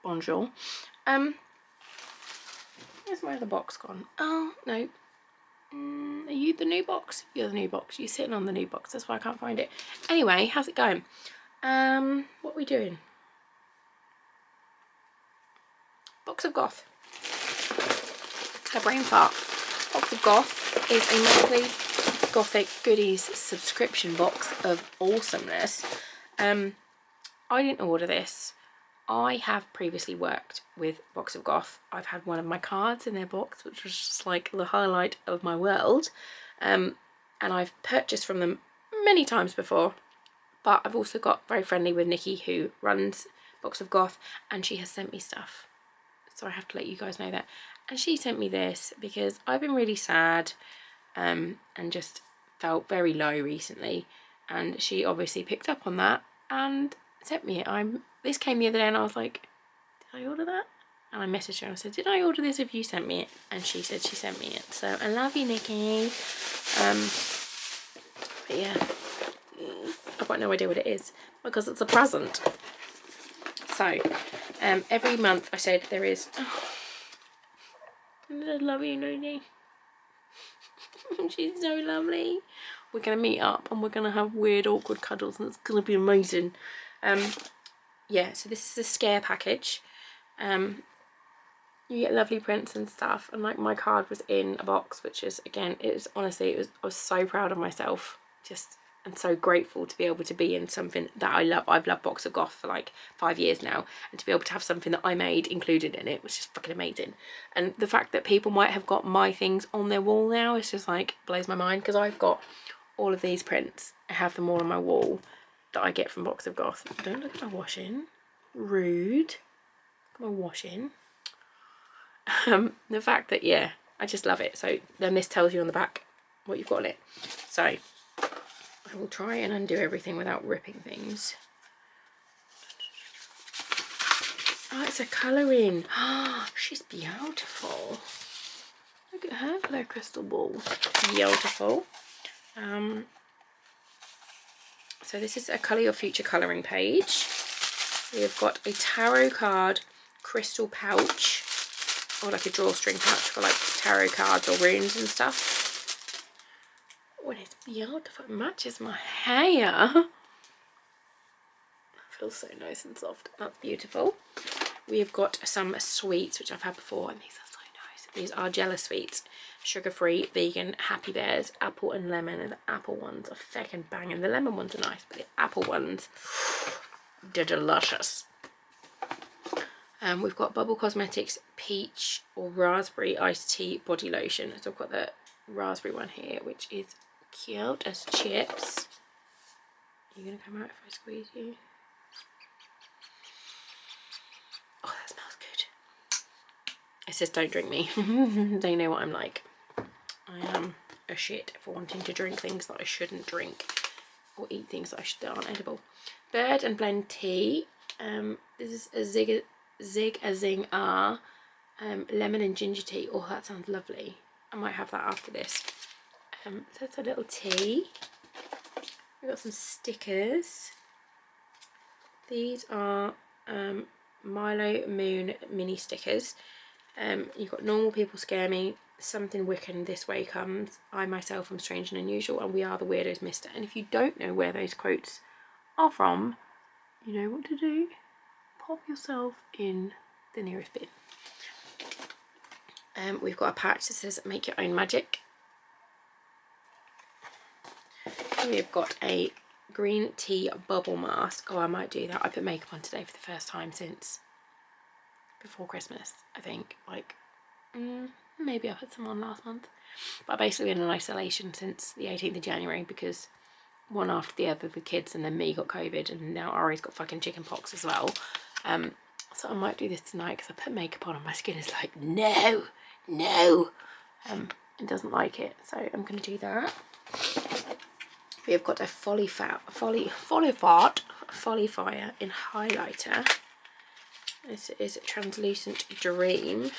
bonjour. Where's my other box gone? Oh, no. Are you the new box? You're the new box. You're sitting on the new box. That's why I can't find it. Anyway, how's it going? What are we doing? Box of Goth. A brain fart. Box of Goth is a monthly Gothic goodies subscription box of awesomeness. I didn't order this. I have previously worked with Box of Goth. I've had one of my cards in their box, which was just like the highlight of my world. And I've purchased from them many times before. But I've also got very friendly with Nikki, who runs Box of Goth, and she has sent me stuff. So I have to let you guys know that. And she sent me this because I've been really sad and just felt very low recently. And she obviously picked up on that and sent me it. This came the other day and I was like, did I order that? And I messaged her and I said, did I order this if you sent me it? And she said she sent me it. So I love you, Nikki. But yeah, I've got no idea what it is because it's a present. So every month I said there is... Oh, I love you, Nikki. She's so lovely. We're going to meet up and we're going to have weird awkward cuddles and it's going to be amazing. Yeah, so this is a scare package. You get lovely prints and stuff, and like my card was in a box, which is, again, I was so proud of myself, just, and so grateful to be able to be in something that I love. I've loved Box of Goth for like 5 years now, and to be able to have something that I made included in it was just fucking amazing. And the fact that people might have got my things on their wall now is just like blows my mind, because I've got all of these prints. I have them all on my wall that I get from Box of Goth. Don't look at my washing. Rude. Look at my washing. The fact that, yeah, I just love it. So then this tells you on the back what you've got in it. So I will try and undo everything without ripping things. Oh, it's a colouring. Oh, she's beautiful. Look at her with her crystal ball. Beautiful. So this is a Colour Your Future colouring page. We've got a tarot card crystal pouch, or like a drawstring pouch for like tarot cards or runes and stuff. Oh, and it's beautiful. It matches my hair. It feels so nice and soft. That's beautiful. We've got some sweets, which I've had before, and these are so nice. These are Jella sweets. Sugar-free, vegan, Happy Bears, apple and lemon. And the apple ones are feckin' banging. The lemon ones are nice, but the apple ones, they're delicious. We've got Bubble Cosmetics peach or raspberry iced tea body lotion. So I've got the raspberry one here, which is cute as chips. Are you gonna come out if I squeeze you? Oh, that smells good. It says don't drink me. They know what I'm like. I am a shit for wanting to drink things that I shouldn't drink, or eat things that aren't edible. Bird and Blend tea. This is a Zing R lemon and ginger tea. Oh, that sounds lovely. I might have that after this. So it's a little tea. We've got some stickers. These are Milo Moon mini stickers. You've got Normal People Scare Me, Something Wiccan This Way Comes, I Myself Am Strange and Unusual, and We Are the Weirdos Mister. And if you don't know where those quotes are from, you know what to do. Pop yourself in the nearest bin. We've got a patch that says Make Your Own Magic. We've got a green tea bubble mask. Oh, I might do that. I put makeup on today for the first time since before Christmas, I think. Like, maybe I put some on last month. But I've basically been in isolation since the 18th of January because one after the other, the kids and then me got COVID, and now Ari's got fucking chicken pox as well. So I might do this tonight because I put makeup on and my skin is like, no. It doesn't like it, so I'm going to do that. We've got a Folly Fire in highlighter. This is a Translucent Dream.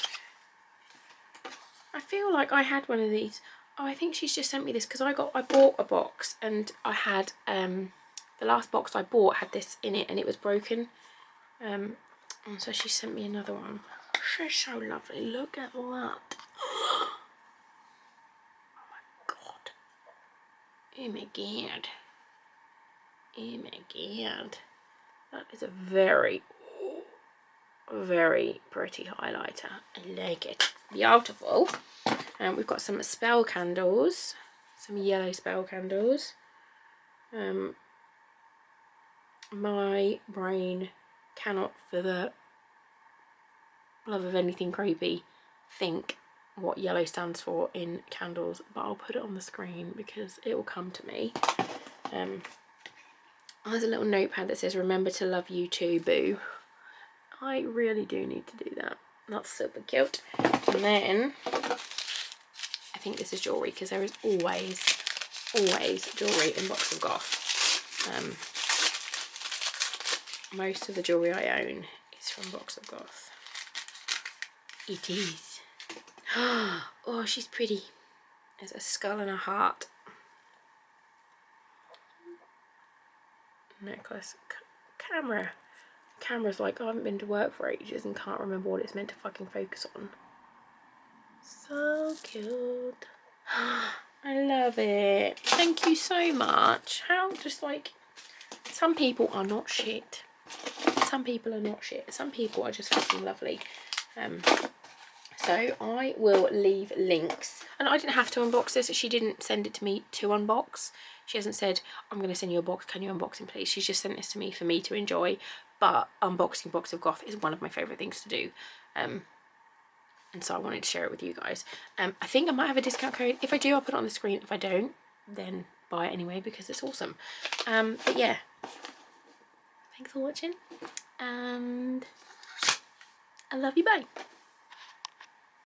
I feel like I had one of these. Oh, I think she's just sent me this because I bought a box, and I had the last box I bought had this in it and it was broken. And so she sent me another one. She's so lovely. Look at that. Oh my god. Oh my god. Oh my god. That is a very, very pretty highlighter. I like it. Beautiful. And we've got some spell candles. Some yellow spell candles. My brain cannot, for the love of anything creepy, think what yellow stands for in candles, but I'll put it on the screen because it will come to me. There's a little notepad that says, remember to love you too, boo. I really do need to do that. That's super cute. And then I think this is jewellery, because there is always jewellery in Box of Goth. Most of the jewellery I own is from Box of Goth. It is. Oh, she's pretty. There's a skull and a heart. Necklace. Camera's like, I haven't been to work for ages and can't remember what it's meant to fucking focus on. So cute. I love it. Thank you so much. How just like, some people are not shit. Some people are not shit. Some people are just fucking lovely. So I will leave links. And I didn't have to unbox this. She didn't send it to me to unbox. She hasn't said, I'm going to send you a box. Can you unbox it, please? She's just sent this to me for me to enjoy. But unboxing Box of Goth is one of my favourite things to do. And so I wanted to share it with you guys. I think I might have a discount code. If I do, I'll put it on the screen. If I don't, then buy it anyway because it's awesome. But yeah, thanks for watching. And I love you, bye.